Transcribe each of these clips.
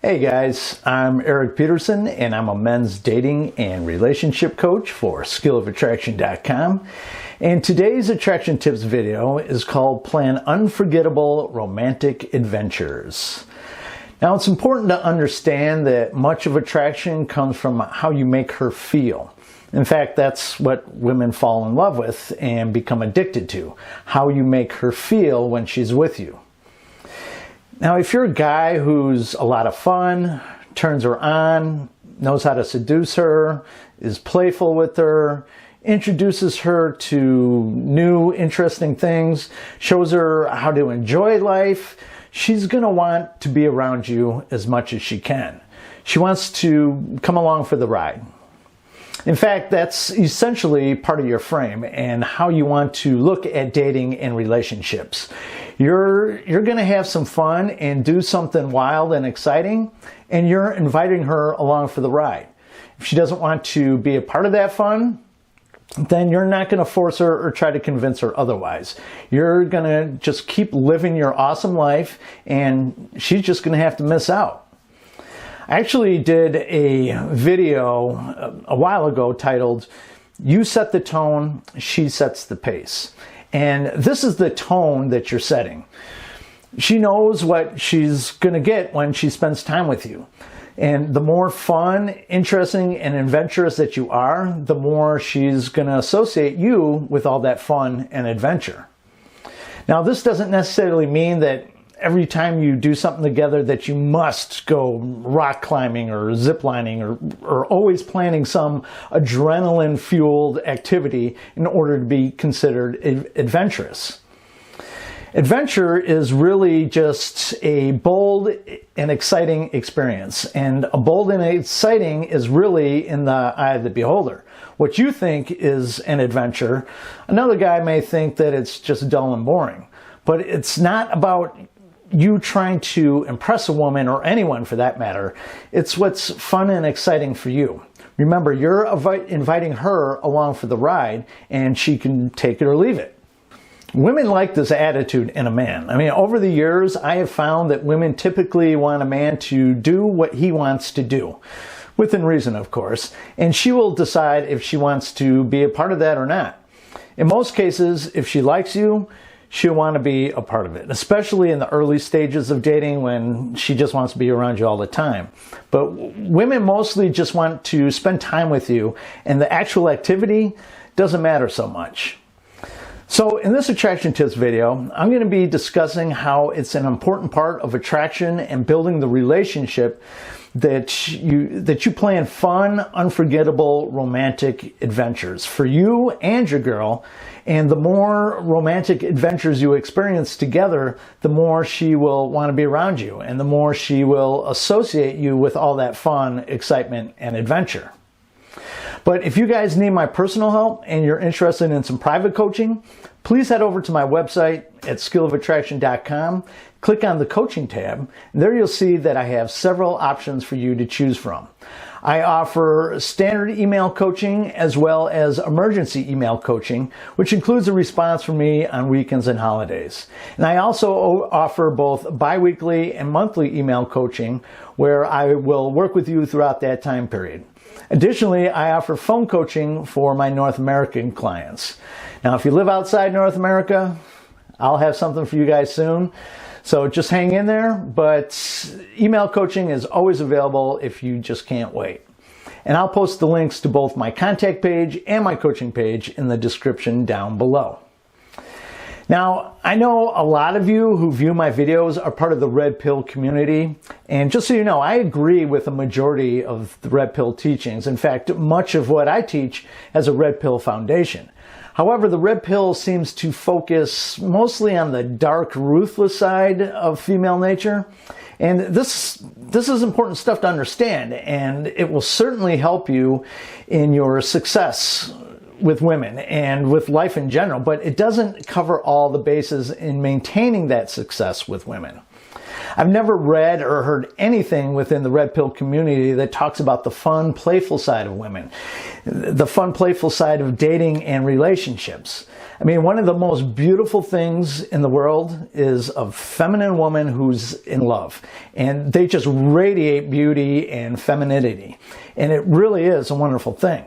Hey guys, I'm Eric Peterson and I'm a men's dating and relationship coach for skillofattraction.com. And today's attraction tips video is called Plan Unforgettable Romantic Adventures. Now it's important to understand that much of attraction comes from how you make her feel. In fact, that's what women fall in love with and become addicted to, how you make her feel when she's with you. Now, if you're a guy who's a lot of fun, turns her on, knows how to seduce her, is playful with her, introduces her to new, interesting things, shows her how to enjoy life, she's going to want to be around you as much as she can. She wants to come along for the ride. In fact, that's essentially part of your frame and how you want to look at dating and relationships. You're going to have some fun and do something wild and exciting, and you're inviting her along for the ride. If she doesn't want to be a part of that fun, then you're not going to force her or try to convince her otherwise. You're going to just keep living your awesome life, and she's just going to have to miss out. I actually did a video a while ago titled, "You Set the Tone, She Sets the Pace." And this is the tone that you're setting. She knows what she's going to get when she spends time with you. And the more fun, interesting, and adventurous that you are, the more she's going to associate you with all that fun and adventure. Now, this doesn't necessarily mean that every time you do something together that you must go rock climbing or zip lining or always planning some adrenaline-fueled activity in order to be considered adventurous. Adventure is really just a bold and exciting experience, and a bold and exciting is really in the eye of the beholder. What you think is an adventure, another guy may think that it's just dull and boring, but it's not about you trying to impress a woman or anyone for that matter. It's what's fun and exciting for you. Remember, you're inviting her along for the ride, and she can take it or leave it. Women like this attitude in a man. I mean, over the years, I have found that women typically want a man to do what he wants to do. Within reason, of course. And she will decide if she wants to be a part of that or not. In most cases, if she likes you, she'll want to be a part of it, especially in the early stages of dating when she just wants to be around you all the time. But women mostly just want to spend time with you, and the actual activity doesn't matter so much. So in this attraction tips video, I'm going to be discussing how it's an important part of attraction and building the relationship that you plan fun, unforgettable, romantic adventures for you and your girl. And the more romantic adventures you experience together, the more she will want to be around you, and the more she will associate you with all that fun, excitement, and adventure. But if you guys need my personal help and you're interested in some private coaching, please head over to my website at skillofattraction.com. Click on the coaching tab, and there you'll see that I have several options for you to choose from. I offer standard email coaching as well as emergency email coaching, which includes a response from me on weekends and holidays. And I also offer both biweekly and monthly email coaching, where I will work with you throughout that time period. Additionally, I offer phone coaching for my North American clients. Now, if you live outside North America, I'll have something for you guys soon. So just hang in there, but email coaching is always available if you just can't wait. And I'll post the links to both my contact page and my coaching page in the description down below. Now, I know a lot of you who view my videos are part of the Red Pill community. And just so you know, I agree with a majority of the Red Pill teachings. In fact, much of what I teach has a Red Pill foundation. However, the Red Pill seems to focus mostly on the dark, ruthless side of female nature. And this is important stuff to understand, and it will certainly help you in your success with women and with life in general, but it doesn't cover all the bases in maintaining that success with women. I've never read or heard anything within the red pill community that talks about the fun, playful side of women, the fun, playful side of dating and relationships. I mean, one of the most beautiful things in the world is a feminine woman who's in love, and they just radiate beauty and femininity, and it really is a wonderful thing.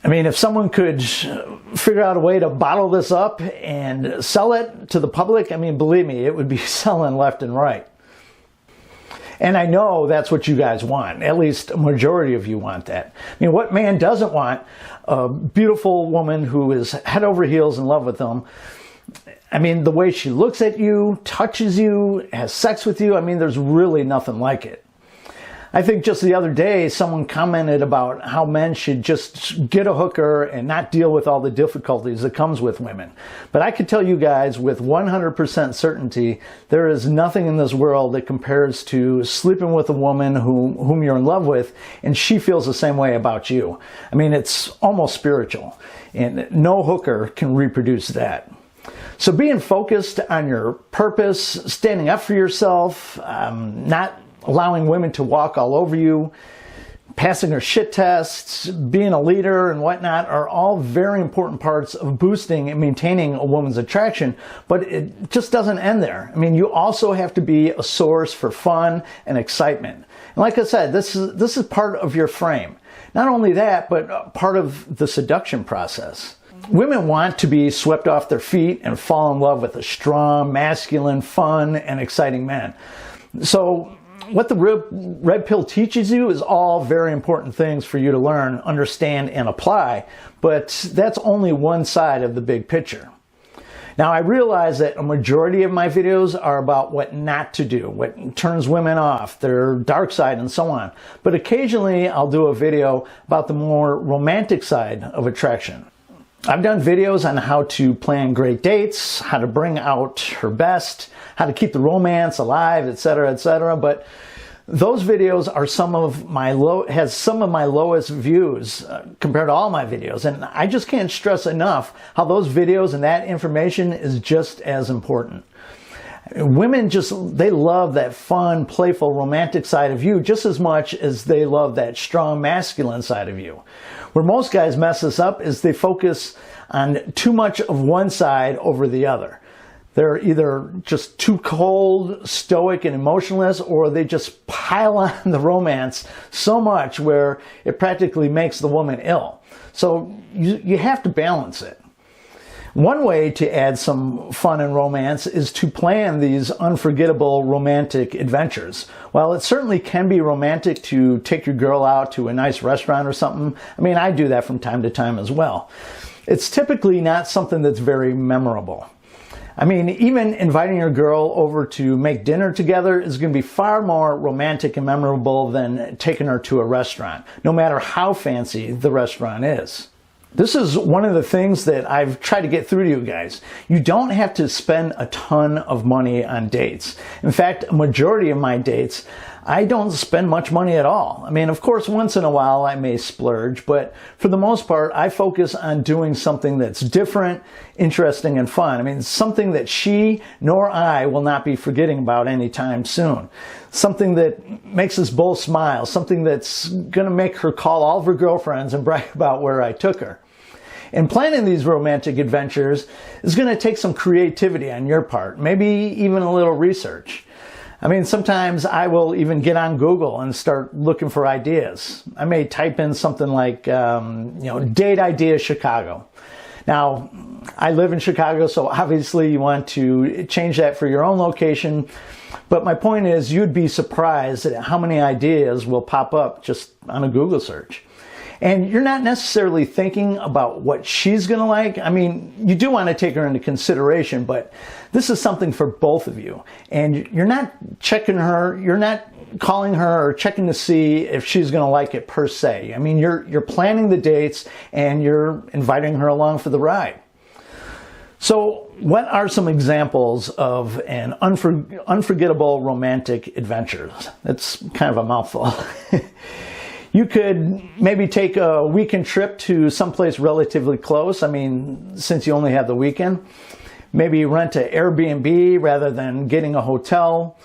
I mean, if someone could figure out a way to bottle this up and sell it to the public, I mean, believe me, it would be selling left and right. And I know that's what you guys want. At least a majority of you want that. I mean, what man doesn't want a beautiful woman who is head over heels in love with them? I mean, the way she looks at you, touches you, has sex with you, I mean, there's really nothing like it. I think just the other day, someone commented about how men should just get a hooker and not deal with all the difficulties that comes with women. But I could tell you guys with 100% certainty, there is nothing in this world that compares to sleeping with a woman whom you're in love with, and she feels the same way about you. I mean, it's almost spiritual, and no hooker can reproduce that. So being focused on your purpose, standing up for yourself, not allowing women to walk all over you, passing her shit tests, being a leader and whatnot are all very important parts of boosting and maintaining a woman's attraction, but it just doesn't end there. I mean, you also have to be a source for fun and excitement. And like I said, this is part of your frame. Not only that, but part of the seduction process. Women want to be swept off their feet and fall in love with a strong, masculine, fun, and exciting man. So what the red pill teaches you is all very important things for you to learn, understand, and apply, but that's only one side of the big picture. Now, I realize that a majority of my videos are about what not to do, what turns women off, their dark side, and so on. But occasionally, I'll do a video about the more romantic side of attraction. I've done videos on how to plan great dates, how to bring out her best, how to keep the romance alive, etc., but those videos are some of my lowest views compared to all my videos, and I just can't stress enough how those videos and that information is just as important. Women they love that fun, playful, romantic side of you just as much as they love that strong, masculine side of you. Where most guys mess this up is they focus on too much of one side over the other. They're either just too cold, stoic, and emotionless, or they just pile on the romance so much where it practically makes the woman ill. So you have to balance it. One way to add some fun and romance is to plan these unforgettable romantic adventures. While it certainly can be romantic to take your girl out to a nice restaurant or something, I mean, I do that from time to time as well. It's typically not something that's very memorable. I mean, even inviting your girl over to make dinner together is going to be far more romantic and memorable than taking her to a restaurant, no matter how fancy the restaurant is. This is one of the things that I've tried to get through to you guys. You don't have to spend a ton of money on dates. In fact, a majority of my dates, I don't spend much money at all. I mean, of course, once in a while I may splurge, but for the most part, I focus on doing something that's different, interesting, and fun. I mean, something that she nor I will not be forgetting about anytime soon. Something that makes us both smile, something that's going to make her call all of her girlfriends and brag about where I took her. And planning these romantic adventures is going to take some creativity on your part, maybe even a little research. I mean, sometimes I will even get on Google and start looking for ideas. I may type in something like, date idea Chicago. Now, I live in Chicago, so obviously you want to change that for your own location. But my point is, you'd be surprised at how many ideas will pop up just on a Google search. And you're not necessarily thinking about what she's going to like. I mean, you do want to take her into consideration, but this is something for both of you. And you're not checking her, you're not calling her or checking to see if she's going to like it per se. I mean, you're planning the dates and you're inviting her along for the ride. So what are some examples of an unforgettable romantic adventure? It's kind of a mouthful. You could maybe take a weekend trip to someplace relatively close. I mean, since you only have the weekend. Maybe rent an Airbnb rather than getting a hotel.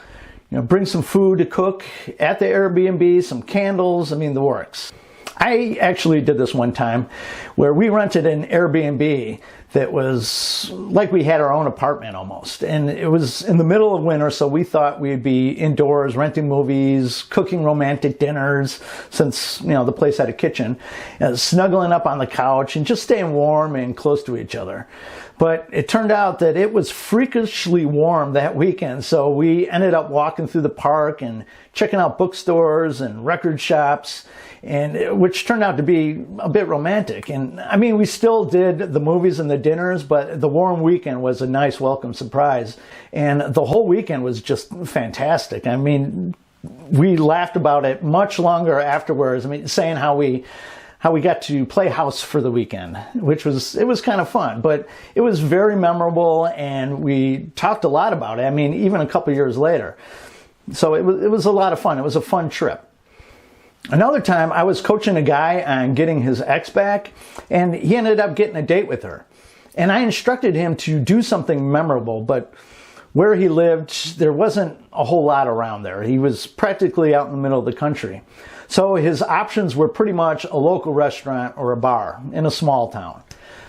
bring some food to cook at the Airbnb, some candles, I mean, the works. I actually did this one time where we rented an Airbnb that was like we had our own apartment almost. And it was in the middle of winter, so we thought we'd be indoors renting movies, cooking romantic dinners, since, the place had a kitchen, snuggling up on the couch and just staying warm and close to each other. But it turned out that it was freakishly warm that weekend, so we ended up walking through the park and checking out bookstores and record shops, and which turned out to be a bit romantic. And I mean, we still did the movies and the dinners, but the warm weekend was a nice welcome surprise. And the whole weekend was just fantastic. I mean, we laughed about it much longer afterwards. I mean, saying how we got to play house for the weekend, which was kind of fun, but it was very memorable, and we talked a lot about it. I mean, even a couple years later. So it was a lot of fun. It was a fun trip. Another time, I was coaching a guy on getting his ex back, and he ended up getting a date with her. And I instructed him to do something memorable, but where he lived, there wasn't a whole lot around there. He was practically out in the middle of the country. So his options were pretty much a local restaurant or a bar in a small town.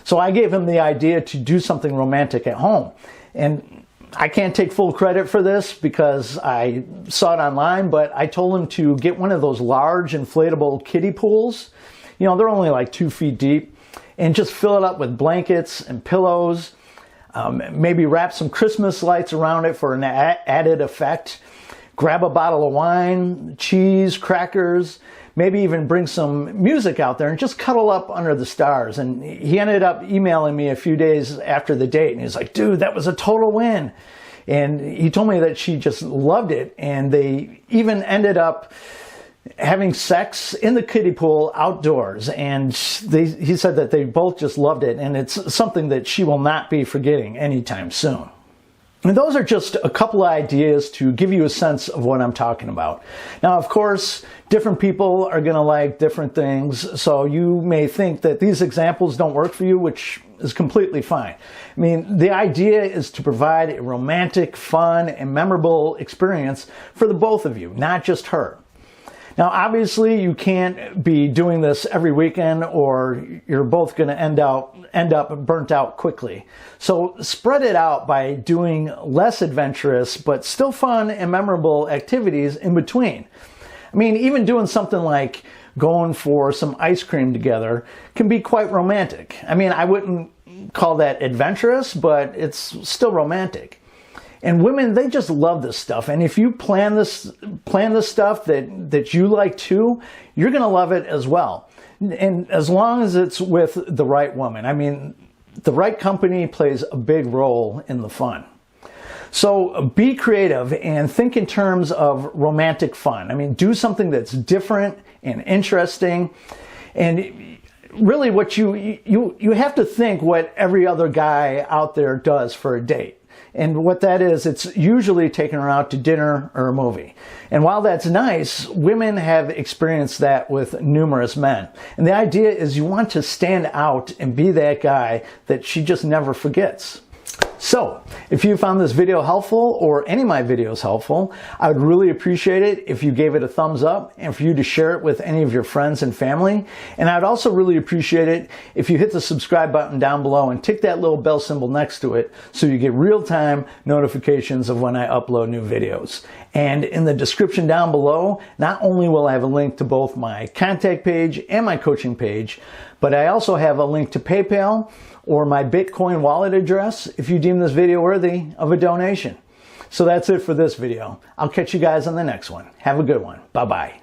So I gave him the idea to do something romantic at home. And I can't take full credit for this because I saw it online, but I told him to get one of those large inflatable kiddie pools. They're only like 2 feet deep, and just fill it up with blankets and pillows. Maybe wrap some Christmas lights around it for an added effect. Grab a bottle of wine, cheese, crackers, maybe even bring some music out there and just cuddle up under the stars. And he ended up emailing me a few days after the date, and he's like, dude, that was a total win. And he told me that she just loved it, and they even ended up having sex in the kiddie pool outdoors. And he said that they both just loved it, and it's something that she will not be forgetting anytime soon. And those are just a couple of ideas to give you a sense of what I'm talking about. Now, of course, different people are going to like different things, so you may think that these examples don't work for you, which is completely fine. I mean, the idea is to provide a romantic, fun, and memorable experience for the both of you, not just her. Now, obviously, you can't be doing this every weekend, or you're both going to end up burnt out quickly. So spread it out by doing less adventurous but still fun and memorable activities in between. I mean, even doing something like going for some ice cream together can be quite romantic. I mean, I wouldn't call that adventurous, but it's still romantic. And women, they just love this stuff. And if you plan this stuff that you like too, you're going to love it as well. And as long as it's with the right woman. I mean, the right company plays a big role in the fun. So be creative and think in terms of romantic fun. I mean, do something that's different and interesting. And really what you have to think what every other guy out there does for a date. And what that is, it's usually taking her out to dinner or a movie. And while that's nice, women have experienced that with numerous men. And the idea is you want to stand out and be that guy that she just never forgets. So, if you found this video helpful, or any of my videos helpful, I would really appreciate it if you gave it a thumbs up and for you to share it with any of your friends and family. And I'd also really appreciate it if you hit the subscribe button down below and tick that little bell symbol next to it so you get real-time notifications of when I upload new videos. And in the description down below, not only will I have a link to both my contact page and my coaching page, but I also have a link to PayPal or my Bitcoin wallet address if you deem this video worthy of a donation. So that's it for this video. I'll catch you guys on the next one. Have a good one. Bye-bye.